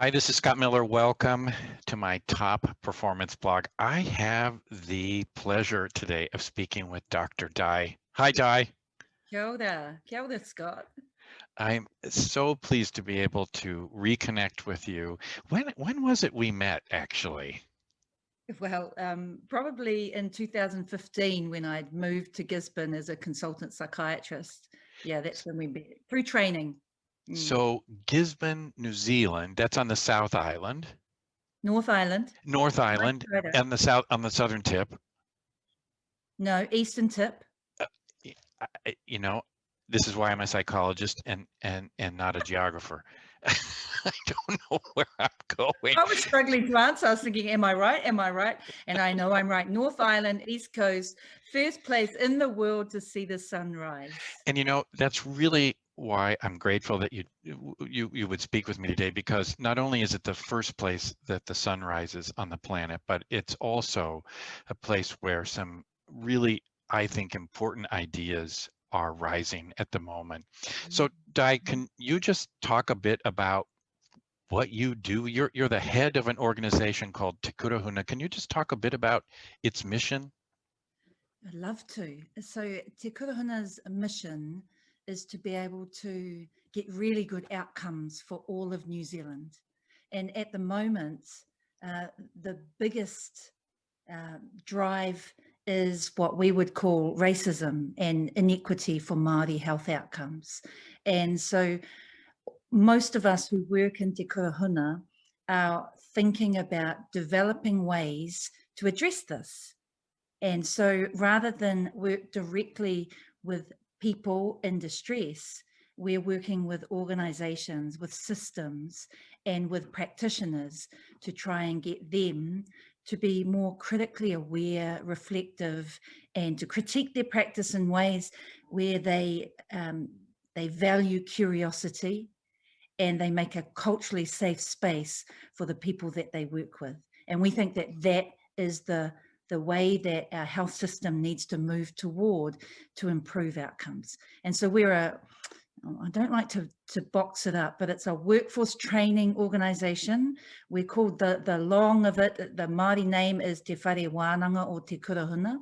Hi, this is Scott Miller. Welcome to my top performance blog. I have the pleasure today of speaking with Dr. Di. Hi, Di. Kia ora, Scott. I'm so pleased to be able to reconnect with you. When was it we met, actually? Well, probably in 2015 when I'd moved to Gisborne as a consultant psychiatrist. Yeah, that's when we met through training. Mm. So Gisborne, New Zealand, that's on the South Island, North Island, North right, Island, right. and the south on the southern tip. No, Eastern Tip. Uh, you know, this is why I'm a psychologist and not a geographer. I don't know where I'm going. I was struggling to answer. I was thinking, am I right? Am I right? And I know I'm right. North Island, East Coast, first place in the world to see the sunrise. And that's really why I'm grateful that you would speak with me today, because not only is it the first place that the sun rises on the planet, but it's also a place where some really, I think, important ideas are rising at the moment. So, Di, can you just talk a bit about what you do? You're the head of an organization called Te Kurahuna. Can you just talk a bit about its mission? I'd love to. So Te Kurahuna's mission is to be able to get really good outcomes for all of New Zealand. And at the moment, uh, the biggest drive is what we would call racism and inequity for Māori health outcomes. And so most of us who work in Te Kurahuna are thinking about developing ways to address this. And so rather than work directly with people in distress, we're working with organizations, with systems, and with practitioners to try and get them to be more critically aware, reflective, and to critique their practice in ways where they value curiosity and they make a culturally safe space for the people that they work with. And we think that that is the way that our health system needs to move toward to improve outcomes. And so I don't like to box it up, but it's a workforce training organisation. We're called the long of it, the Māori name is Te Whare Wānanga or Te Kurahuna.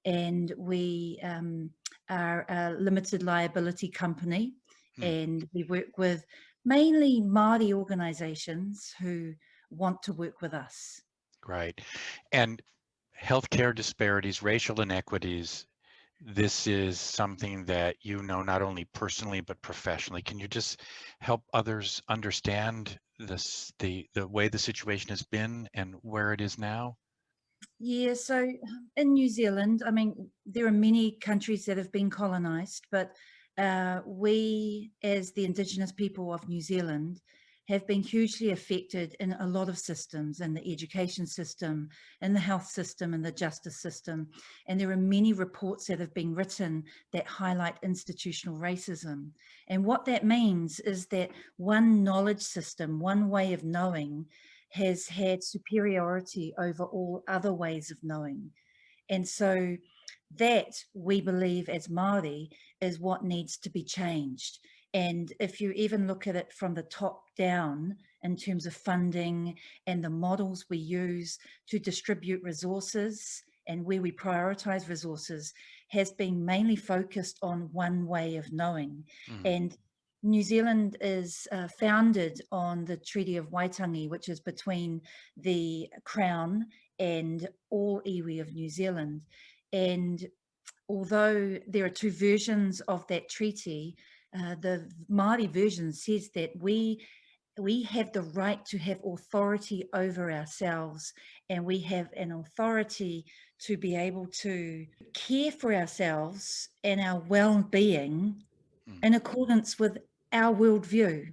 And we are a limited liability company, and we work with mainly Māori organisations who want to work with us. Right. And healthcare disparities, racial inequities, this is something that not only personally but professionally. Can you just help others understand the way the situation has been and where it is now? Yeah, so in New Zealand, I mean, there are many countries that have been colonised, but we, as the Indigenous people of New Zealand, have been hugely affected in a lot of systems, in the education system, in the health system, in the justice system. And there are many reports that have been written that highlight institutional racism. And what that means is that one knowledge system, one way of knowing, has had superiority over all other ways of knowing. And so that, we believe as Māori, is what needs to be changed. And if you even look at it from the top down in terms of funding and the models we use to distribute resources and where we prioritize resources, has been mainly focused on one way of knowing. And New Zealand is founded on the Treaty of Waitangi, which is between the Crown and all iwi of New Zealand. And although there are two versions of that treaty, the Māori version says that we have the right to have authority over ourselves, and we have an authority to be able to care for ourselves and our well-being in accordance with our worldview.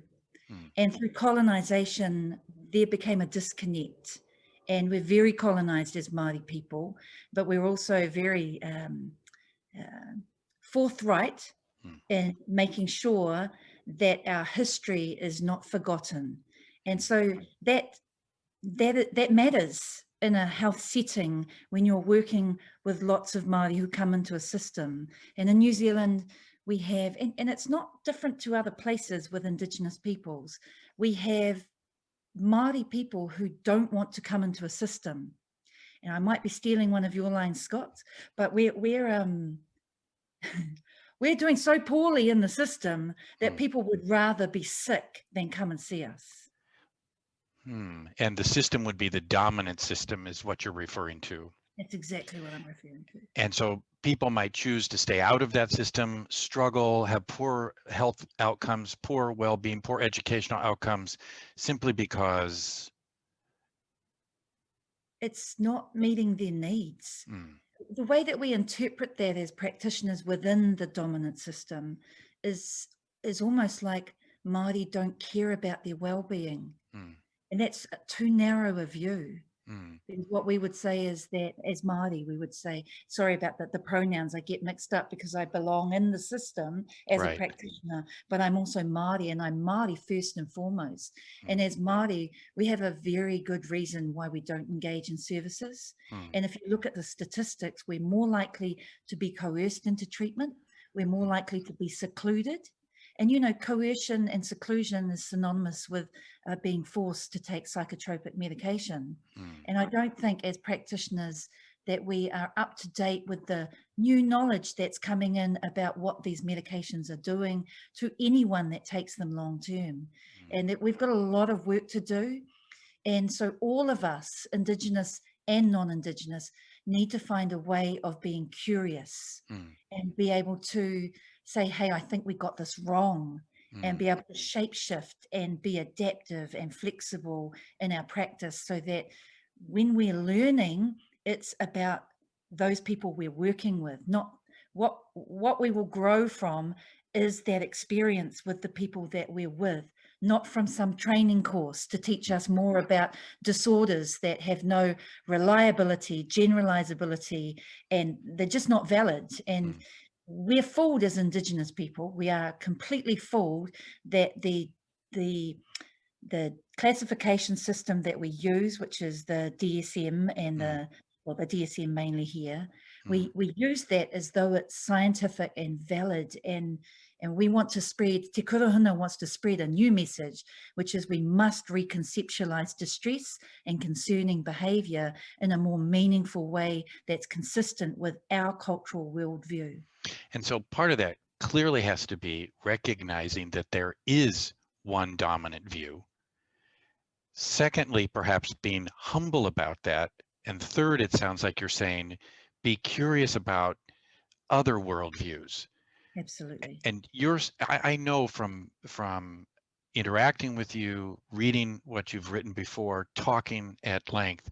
And through colonization, there became a disconnect. And we're very colonized as Māori people, but we're also very forthright in making sure that our history is not forgotten. And so that matters in a health setting when you're working with lots of Māori who come into a system. And in New Zealand, we have, and it's not different to other places with Indigenous peoples, we have Māori people who don't want to come into a system. And I might be stealing one of your lines, Scott, but we're doing so poorly in the system that people would rather be sick than come and see us. And the system would be the dominant system is what you're referring to. That's exactly what I'm referring to. And so people might choose to stay out of that system, struggle, have poor health outcomes, poor well-being, poor educational outcomes, simply because it's not meeting their needs. The way that we interpret that as practitioners within the dominant system is almost like Māori don't care about their well-being. And that's too narrow a view. What we would say is that as Māori, we would say, sorry about the pronouns, I get mixed up because I belong in the system as a practitioner, but I'm also Māori, and I'm Māori first and foremost. And as Māori, we have a very good reason why we don't engage in services. And if you look at the statistics, we're more likely to be coerced into treatment. We're more likely to be secluded. And, you know, coercion and seclusion is synonymous with being forced to take psychotropic medication. And I don't think as practitioners that we are up to date with the new knowledge that's coming in about what these medications are doing to anyone that takes them long term. And that we've got a lot of work to do. And so all of us, Indigenous and non-Indigenous, need to find a way of being curious and be able to say, hey, I think we got this wrong, and be able to shapeshift and be adaptive and flexible in our practice so that when we're learning, it's about those people we're working with, not what we will grow from is that experience with the people that we're with, not from some training course to teach us more about disorders that have no reliability, generalizability, and they're just not valid. And we're fooled as Indigenous people. We are completely fooled that the classification system that we use, which is the DSM and the DSM mainly here, we use that as though it's scientific and valid, and we want to spread, Te Kurahuna wants to spread a new message, which is we must reconceptualize distress and concerning behavior in a more meaningful way that's consistent with our cultural worldview. And so part of that clearly has to be recognizing that there is one dominant view. Secondly, perhaps being humble about that. And third, it sounds like you're saying, be curious about other worldviews. Absolutely. And yours, I know from interacting with you, reading what you've written before, talking at length,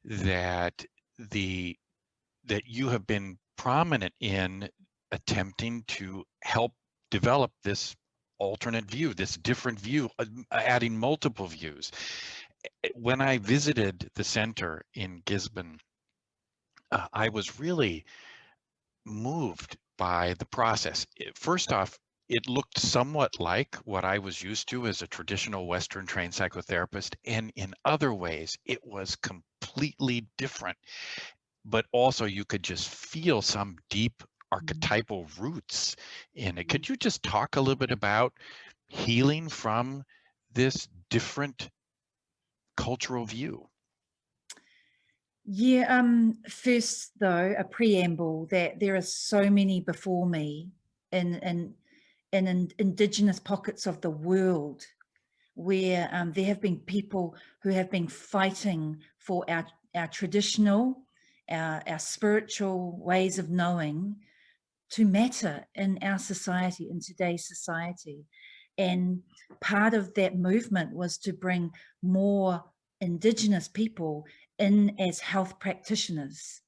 that you have been prominent in attempting to help develop this alternate view, this different view, adding multiple views. When I visited the center in Gisborne, I was really moved by the process. First off, it looked somewhat like what I was used to as a traditional Western trained psychotherapist, and in other ways, it was completely different. But also you could just feel some deep archetypal roots in it. Could you just talk a little bit about healing from this different cultural view? Yeah, first though, a preamble that there are so many before me in Indigenous pockets of the world where there have been people who have been fighting for our traditional, our spiritual ways of knowing to matter in our society, in today's society. And part of that movement was to bring more Indigenous people in as health practitioners,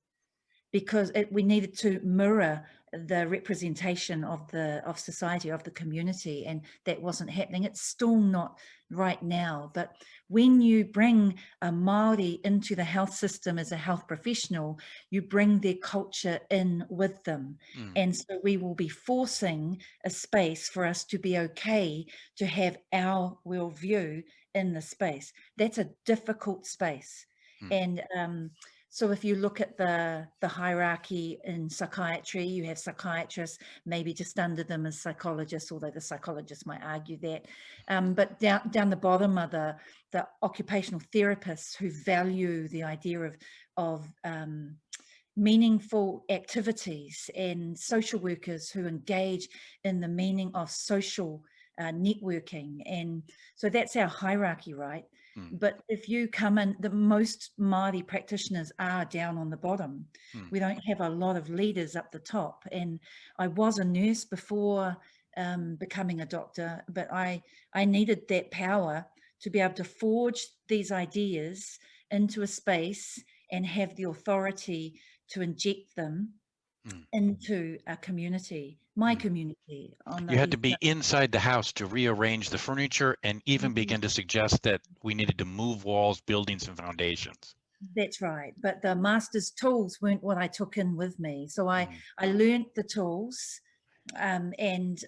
because we needed to mirror the representation of society, of the community, and that wasn't happening. It's still not right now, but when you bring a Maori into the health system as a health professional, you bring their culture in with them. And so we will be forcing a space for us to be okay to have our worldview in the space. That's a difficult space. And So if you look at the hierarchy in psychiatry, you have psychiatrists, maybe just under them as psychologists, although the psychologists might argue that. But down the bottom are the occupational therapists who value the idea of meaningful activities, and social workers who engage in the meaning of social networking. And so that's our hierarchy, right? But if you come in, the most Māori practitioners are down on the bottom. We don't have a lot of leaders up the top. And I was a nurse before becoming a doctor, but I needed that power to be able to forge these ideas into a space and have the authority to inject them into a community, my community on the You had to East be Coast. inside the house to rearrange the furniture and even begin to suggest that we needed to move walls, buildings, and foundations. That's right. But the master's tools weren't what I took in with me. So I learned the tools, and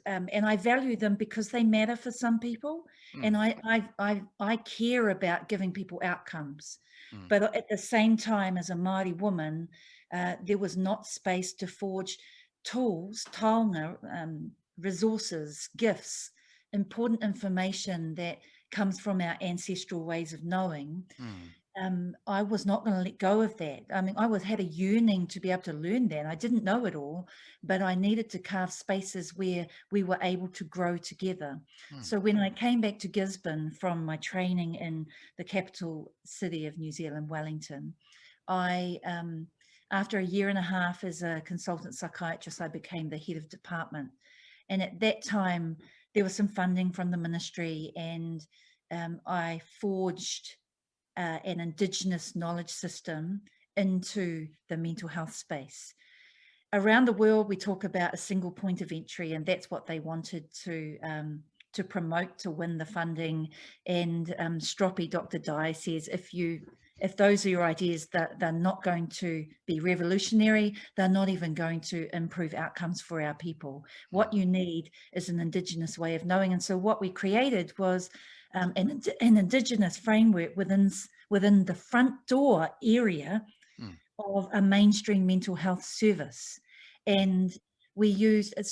I value them because they matter for some people. And I care about giving people outcomes. But at the same time, as a Māori woman, there was not space to forge tools, taonga, resources, gifts, important information that comes from our ancestral ways of knowing. I was not going to let go of that. I mean, had a yearning to be able to learn that. I didn't know it all, but I needed to carve spaces where we were able to grow together. So when I came back to Gisborne from my training in the capital city of New Zealand, Wellington, I, after a year and a half as a consultant psychiatrist, I became the head of department. And at that time, there was some funding from the ministry, and I forged an Indigenous knowledge system into the mental health space. Around the world, we talk about a single point of entry, and that's what they wanted to promote, to win the funding. And Stroppy, Dr. Dye, says if those are your ideas, that they're not going to be revolutionary, they're not even going to improve outcomes for our people. What you need is an Indigenous way of knowing. And so what we created was an Indigenous framework within the front door area of a mainstream mental health service. And we used, I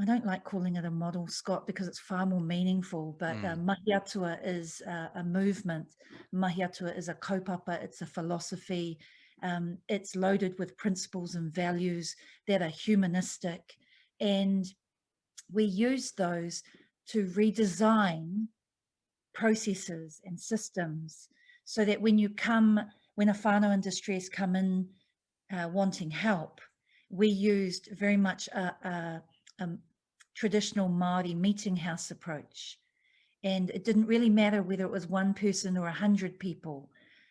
don't like calling it a model, Scott, because it's far more meaningful, but Mahi Atua is a movement. Mahi Atua is a kaupapa, it's a philosophy. It's loaded with principles and values that are humanistic. And we use those to redesign processes and systems so that when a whānau in distress come in wanting help, we used very much a traditional Māori meeting house approach. And it didn't really matter whether it was one person or 100 people.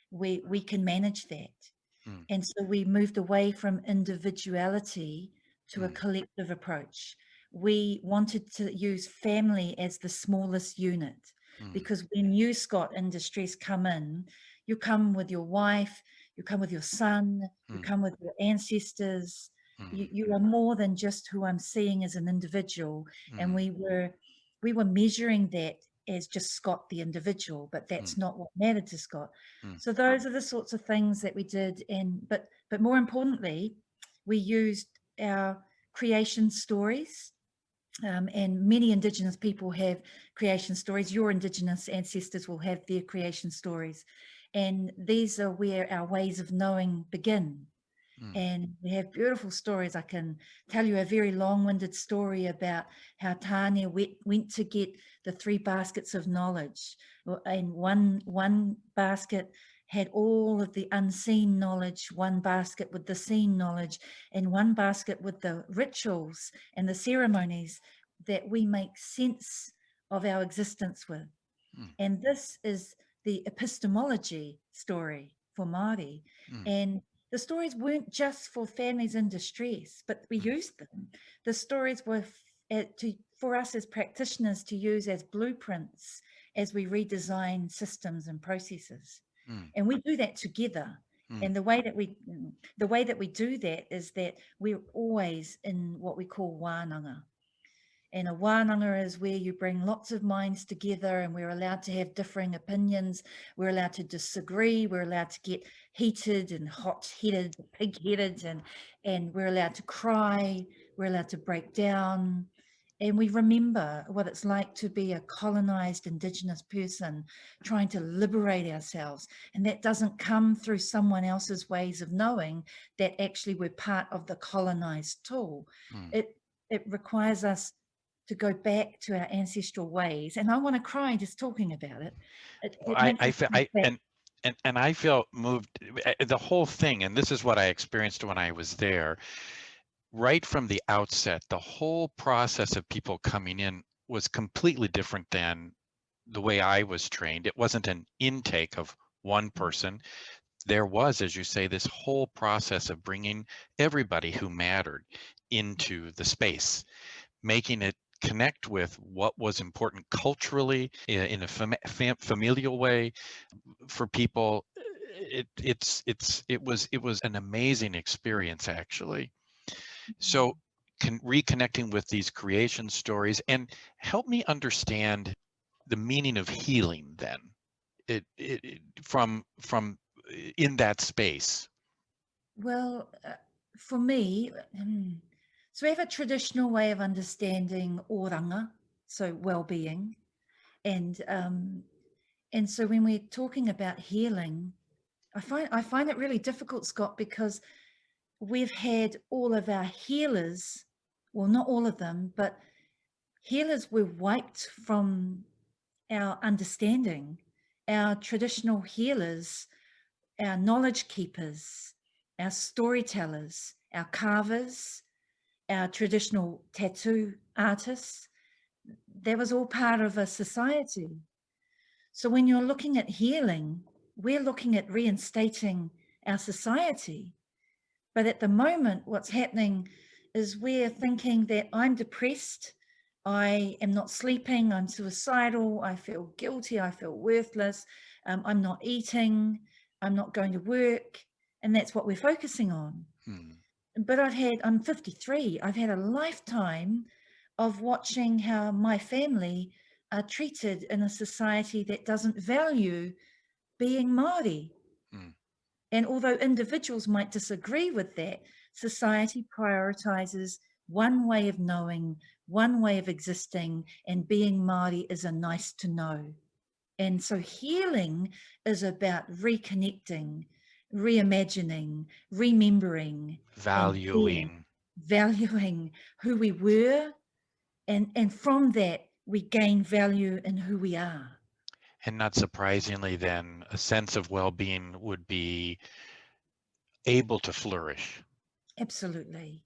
We can manage that. And so we moved away from individuality to a collective approach. We wanted to use family as the smallest unit, because when you, Scott, in distress come in, you come with your wife, you come with your son, you come with your ancestors. You are more than just who I'm seeing as an individual. And we were measuring that as just Scott the individual, but that's not what mattered to Scott. So those are the sorts of things that we did. But more importantly, we used our creation stories. And many Indigenous people have creation stories. Your Indigenous ancestors will have their creation stories. And these are where our ways of knowing begin. And we have beautiful stories. I can tell you a very long-winded story about how Tanya went to get the 3 baskets of knowledge. And one basket had all of the unseen knowledge, one basket with the seen knowledge, and one basket with the rituals and the ceremonies that we make sense of our existence with. And this is the epistemology story for Māori. And the stories weren't just for families in distress, but we used them. The stories were for us as practitioners to use as blueprints as we redesign systems and processes. And we do that together. And the way that we do that is that we're always in what we call wānanga. And a wānanga is where you bring lots of minds together and we're allowed to have differing opinions. We're allowed to disagree. We're allowed to get heated and hot-headed, pig-headed, and we're allowed to cry. We're allowed to break down. And we remember what it's like to be a colonized Indigenous person trying to liberate ourselves. And that doesn't come through someone else's ways of knowing that actually we're part of the colonized tool. Mm. It requires us to go back to our ancestral ways. And I want to cry just talking about it. It makes I us feel think back. and I feel moved, the whole thing, and this is what I experienced when I was there. Right from the outset, the whole process of people coming in was completely different than the way I was trained. It wasn't an intake of one person. There was, as you say, this whole process of bringing everybody who mattered into the space, making it connect with what was important culturally in a familial way for people. It was an amazing experience, actually. So reconnecting with these creation stories, and help me understand the meaning of healing then, from in that space. Well, for me, so we have a traditional way of understanding oranga, so well-being, and so when we're talking about healing, I find it really difficult, Scott, because we've had all of our healers, well, not all of them, but healers were wiped from our understanding. Our traditional healers, our knowledge keepers, our storytellers, our carvers, our traditional tattoo artists, that was all part of a society. So when you're looking at healing, we're looking at reinstating our society. But at the moment, what's happening is we're thinking that I'm depressed, I am not sleeping, I'm suicidal, I feel guilty, I feel worthless, I'm not eating, I'm not going to work, and that's what we're focusing on. But I'm 53, I've had a lifetime of watching how my family are treated in a society that doesn't value being Maori. And although individuals might disagree with that, society prioritizes one way of knowing, one way of existing, and being Māori is a nice to know. And so healing is about reconnecting, reimagining, remembering, and valuing who we were. And from that, we gain value in who we are. And not surprisingly, then a sense of well-being would be able to flourish. Absolutely.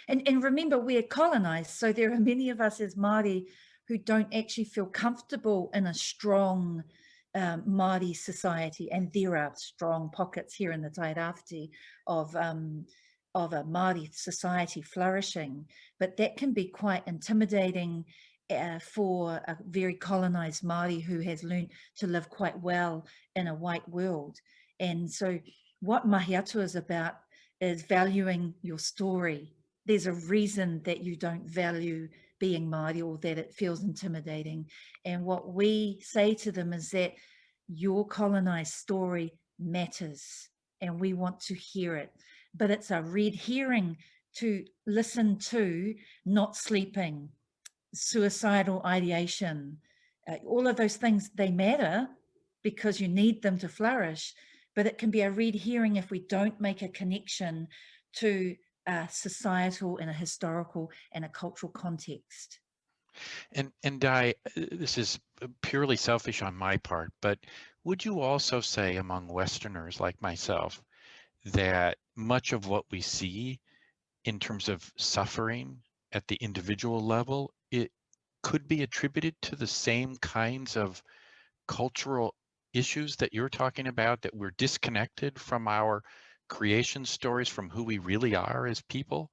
And remember, we're colonized, so there are many of us as Māori who don't actually feel comfortable in a strong Māori society, and there are strong pockets here in the Tairāwhiti of a Māori society flourishing, but that can be quite intimidating for a very colonized Māori who has learned to live quite well in a white world. And so what Mahi Atua is about is valuing your story. There's a reason that you don't value being Māori or that it feels intimidating. And what we say to them is that your colonized story matters and we want to hear it. But it's a red herring to listen to not sleeping, suicidal ideation, all of those things, they matter because you need them to flourish, but it can be a red herring if we don't make a connection to a societal and a historical and a cultural context. And this is purely selfish on my part, but would you also say among Westerners like myself that much of what we see in terms of suffering at the individual level, it could be attributed to the same kinds of cultural issues that you're talking about, that we're disconnected from our creation stories, from who we really are as people?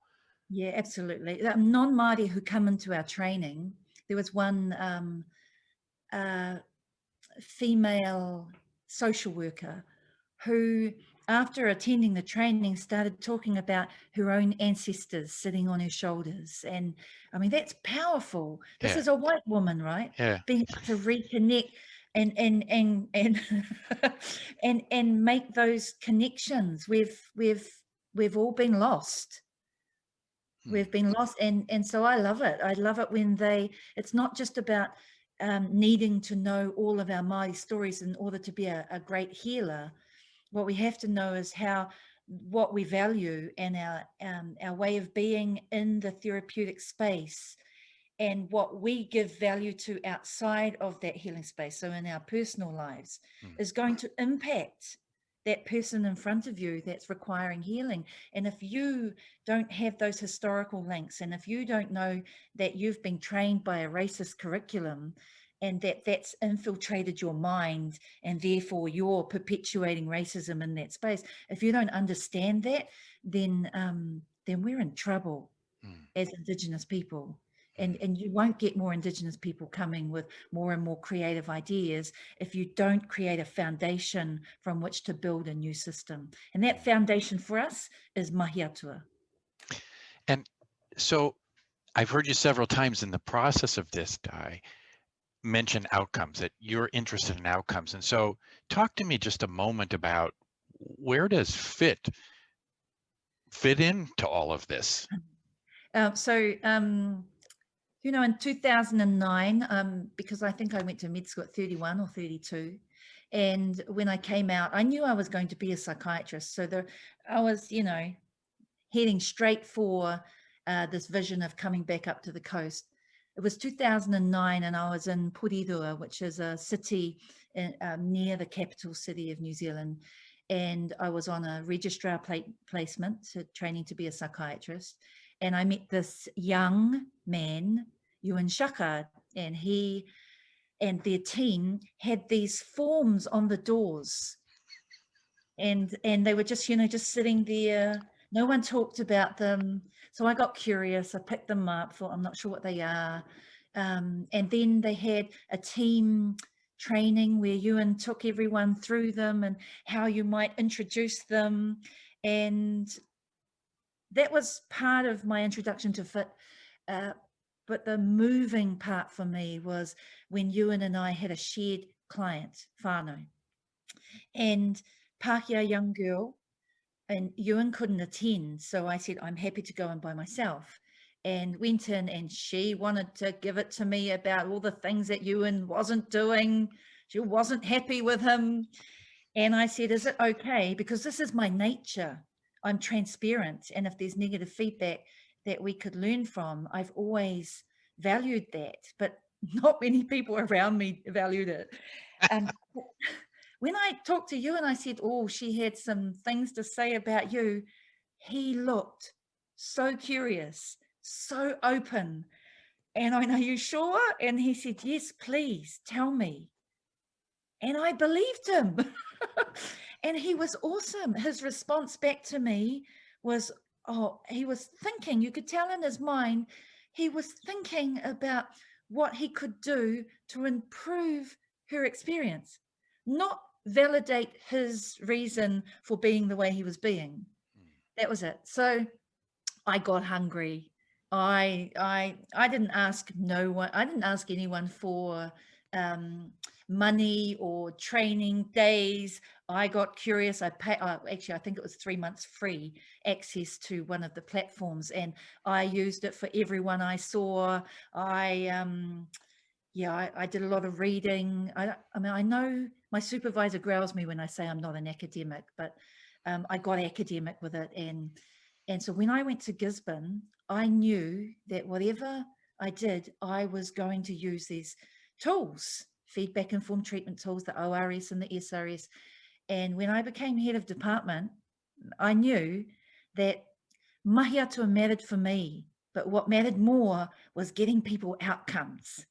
Yeah, absolutely. Non-Māori who come into our training, there was one female social worker who after attending the training, started talking about her own ancestors sitting on her shoulders. And I mean, that's powerful. This Yeah. is a white woman, right? Yeah. Being able to reconnect and and make those connections. We've all been lost. We've been lost, and so I love it. I love it when it's not just about needing to know all of our Māori stories in order to be a great healer. What we have to know is what we value and our way of being in the therapeutic space, and what we give value to outside of that healing space, so in our personal lives, is going to impact that person in front of you that's requiring healing. And if you don't have those historical links, and if you don't know that you've been trained by a racist curriculum, and that's infiltrated your mind, and therefore you're perpetuating racism in that space, if you don't understand that, then we're in trouble as Indigenous people. And you won't get more Indigenous people coming with more and more creative ideas if you don't create a foundation from which to build a new system. And that foundation for us is mahi atua. And so I've heard you several times in the process of this, Di, mention outcomes, that you're interested in outcomes. And so talk to me just a moment about where does fit into all of this? You know, in 2009, because I think I went to med school at 31 or 32, and when I came out, I knew I was going to be a psychiatrist. So I was, you know, heading straight for this vision of coming back up to the coast. It was 2009, and I was in Porirua, which is a city near the capital city of New Zealand. And I was on a registrar placement, so training to be a psychiatrist. And I met this young man, Ewan Shakard, and he and their team had these forms on the doors. And they were just, you know, just sitting there. No one talked about them. So I got curious. I picked them up, thought, I'm not sure what they are. And then they had a team training where Ewan took everyone through them and how you might introduce them. And that was part of my introduction to FIT. But the moving part for me was when Ewan and I had a shared client, whānau. And Pākehā young girl, and Ewan couldn't attend. So I said, I'm happy to go in by myself. And went in, and she wanted to give it to me about all the things that Ewan wasn't doing. She wasn't happy with him. And I said, is it okay? Because this is my nature. I'm transparent. And if there's negative feedback that we could learn from, I've always valued that. But not many people around me valued it. When I talked to Ewan, I said, oh, she had some things to say about you. He looked so curious, so open. And I know, you sure? And he said, yes, please tell me. And I believed him. And he was awesome. His response back to me was, oh, he was thinking, you could tell in his mind, he was thinking about what he could do to improve her experience, not validate his reason for being the way he was being. That was it. So I got hungry. I didn't ask I didn't ask anyone for money or training days. I got curious. I paid, actually, I think it was 3 months free access to one of the platforms, and I used it for everyone I saw. I did a lot of reading. I mean, I know my supervisor growls me when I say I'm not an academic, but I got academic with it. And so when I went to Gisborne, I knew that whatever I did, I was going to use these tools, feedback informed treatment tools, the ORS and the SRS. And when I became head of department, I knew that mahi atua mattered for me, but what mattered more was getting people outcomes.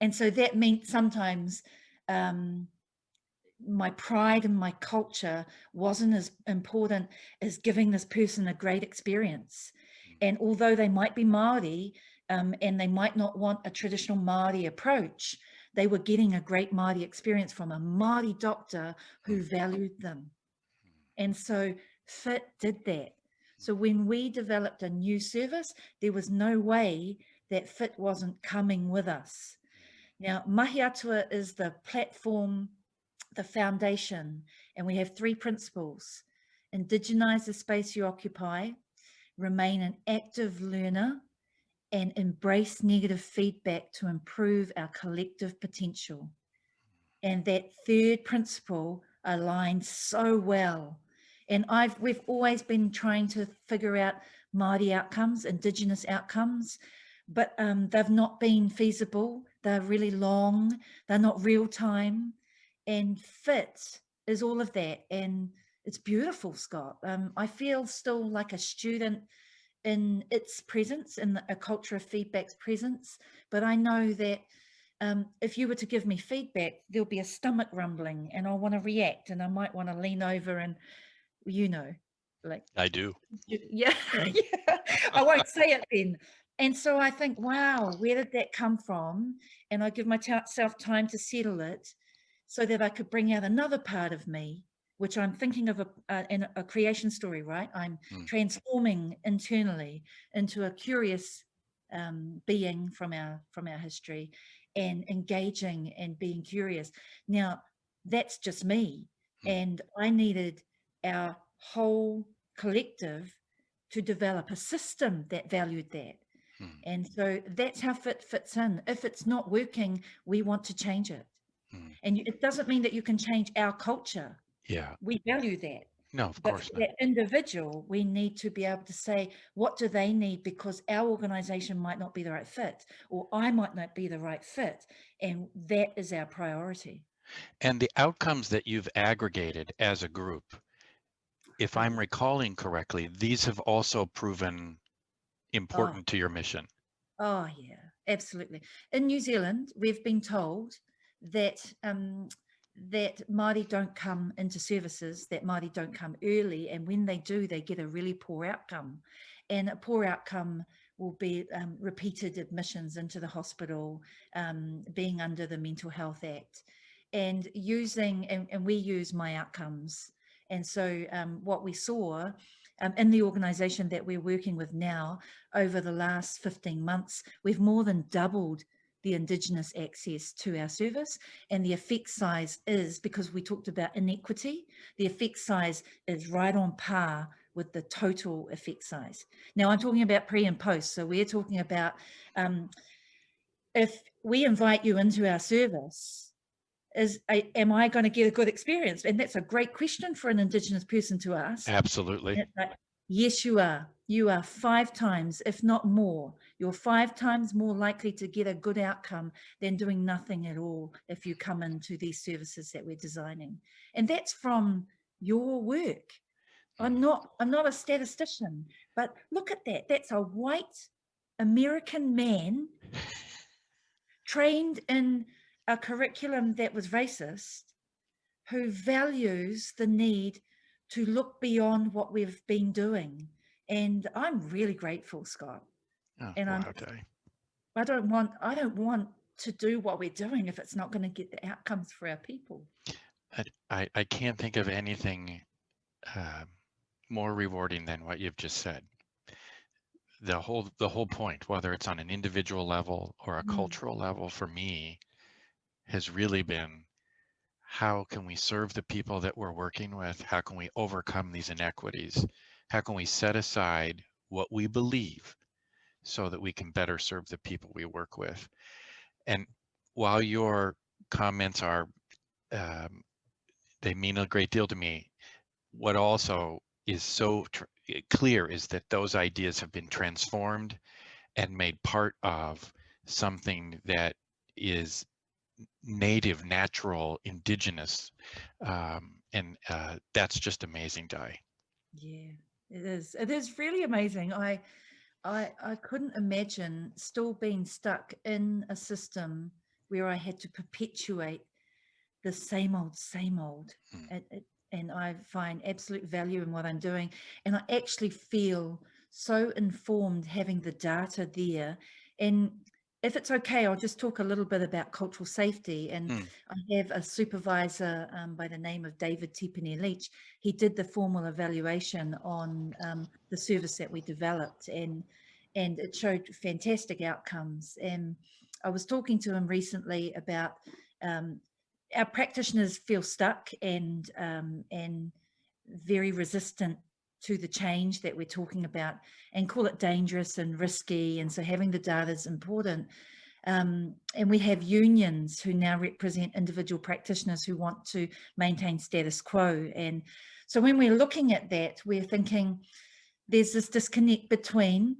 And so that meant sometimes my pride and my culture wasn't as important as giving this person a great experience. And although they might be Maori and they might not want a traditional Maori approach, they were getting a great Maori experience from a Maori doctor who valued them. And so FIT did that. So when we developed a new service, there was no way that FIT wasn't coming with us. Now, Mahi Atua is the platform, the foundation, and we have 3 principles. Indigenize the space you occupy, remain an active learner, and embrace negative feedback to improve our collective potential. And that 3rd principle aligns so well. And we've always been trying to figure out Māori outcomes, Indigenous outcomes, but they've not been feasible. They're really long, they're not real time. And FIT is all of that. And it's beautiful, Scott. I feel still like a student in its presence, in a culture of feedback's presence. But I know that if you were to give me feedback, there'll be a stomach rumbling and I'll want to react and I might want to lean over and, like. I do. Yeah, yeah. I won't say it then. And so I think, wow, where did that come from? And I give myself time to settle it so that I could bring out another part of me, which I'm thinking of in a creation story, right? I'm transforming internally into a curious being from our history, and engaging and being curious. Now, that's just me. And I needed our whole collective to develop a system that valued that. And so that's how FIT fits in. If it's not working, we want to change it. And it doesn't mean that you can change our culture. Yeah. We value that. No, of But course for not. that individual, we need to be able to say, what do they need? Because our organization might not be the right fit, or I might not be the right fit. And that is our priority. And the outcomes that you've aggregated as a group, if I'm recalling correctly, these have also proven important to your mission. Oh, yeah, absolutely. In New Zealand, we've been told that that Māori don't come into services, that Māori don't come early, and when they do, they get a really poor outcome. And a poor outcome will be repeated admissions into the hospital, being under the Mental Health Act, and we use My Outcomes. And so what we saw in the organisation that we're working with now, over the last 15 months, we've more than doubled the Indigenous access to our service. And the effect size is, because we talked about inequity, the effect size is right on par with the total effect size. Now I'm talking about pre and post. So we're talking about if we invite you into our service, am I going to get a good experience? And that's a great question for an Indigenous person to ask. Absolutely. Like, yes, you are. You are 5 times, if not more. You're 5 times more likely to get a good outcome than doing nothing at all if you come into these services that we're designing. And that's from your work. I'm not a statistician, but look at that. That's a white American man trained in a curriculum that was racist, who values the need to look beyond what we've been doing. And I'm really grateful, Scott. Oh, And wow, Di. I don't want to do what we're doing if it's not going to get the outcomes for our people. I can't think of anything more rewarding than what you've just said. The whole point, whether it's on an individual level or a cultural level, for me, has really been, how can we serve the people that we're working with? How can we overcome these inequities? How can we set aside what we believe so that we can better serve the people we work with? And while your comments are, they mean a great deal to me, what also is so clear is that those ideas have been transformed and made part of something that is native, natural, indigenous, and that's just amazing, Di. Yeah, it is. It is really amazing. I couldn't imagine still being stuck in a system where I had to perpetuate the same old, same old. And I find absolute value in what I'm doing. And I actually feel so informed having the data there. And if it's okay, I'll just talk a little bit about cultural safety. And Mm, I have a supervisor by the name of David Tipene Leach. He did the formal evaluation on the service that we developed, and it showed fantastic outcomes. And I was talking to him recently about our practitioners feel stuck and very resistant to the change that we're talking about, and call it dangerous and risky. And so having the data is important. And we have unions who now represent individual practitioners who want to maintain status quo. And so when we're looking at that, we're thinking there's this disconnect between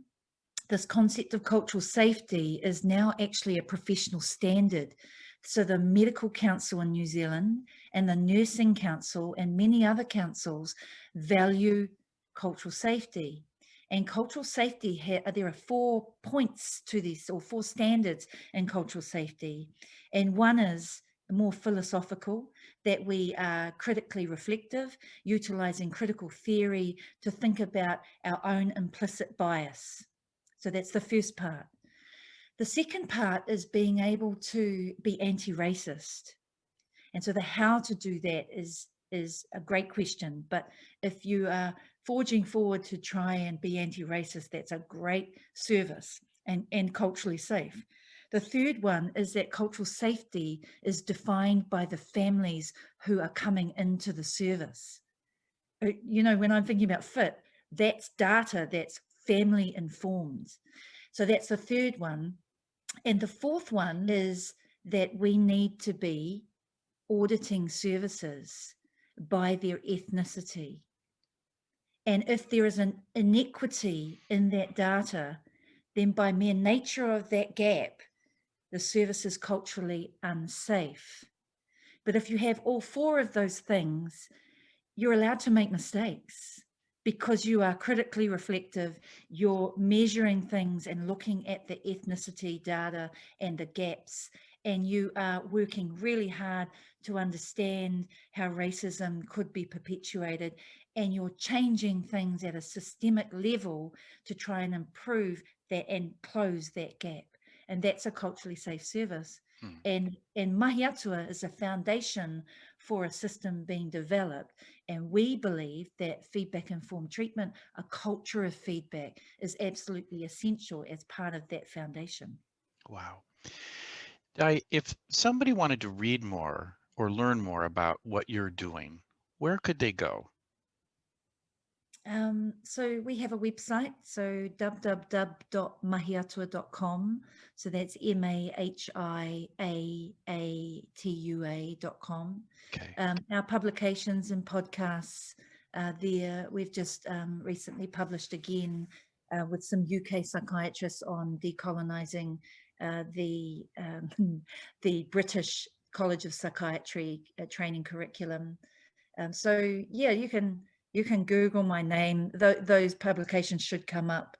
this concept of cultural safety is now actually a professional standard. So the Medical Council in New Zealand and the Nursing Council and many other councils value cultural safety. And cultural safety, there are 4 points to this, or 4 standards in cultural safety. And one is more philosophical, that we are critically reflective, utilizing critical theory to think about our own implicit bias. So that's the first part. The second part is being able to be anti-racist. And so the how to do that is a great question. But if you are forging forward to try and be anti-racist, that's a great service and culturally safe. The third one is that cultural safety is defined by the families who are coming into the service. You know, when I'm thinking about fit, that's data that's family informed. So that's the third one. And the fourth one is that we need to be auditing services by their ethnicity. And if there is an inequity in that data, then by mere nature of that gap, the service is culturally unsafe. But if you have all 4 of those things, you're allowed to make mistakes because you are critically reflective, you're measuring things and looking at the ethnicity data and the gaps, and you are working really hard to understand how racism could be perpetuated, and you're changing things at a systemic level to try and improve that and close that gap. And that's a culturally safe service. mm. And mahi atua is a foundation for a system being developed. And we believe that feedback informed treatment, a culture of feedback, is absolutely essential as part of that foundation. Wow. If somebody wanted to read more or learn more about what you're doing, where could they go? So we have a website, so www.mahiatua.com. So that's mahiatua.com. Okay, Our publications and podcasts are there. We've just recently published again with some UK psychiatrists on decolonizing the the British College of Psychiatry training curriculum. So yeah, you can Google my name. Those publications should come up,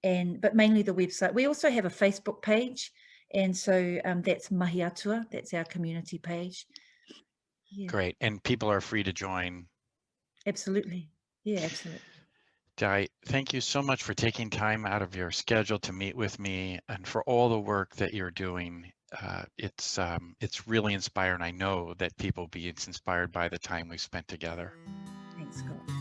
but mainly the website. We also have a Facebook page, and so that's Mahi Atua. That's our community page. Yeah, great. And people are free to join. absolutely. Yeah, absolutely. Di, thank you so much for taking time out of your schedule to meet with me and for all the work that you're doing. It's really inspiring. I know that people will be inspired by the time we've spent together. Thanks, Scott.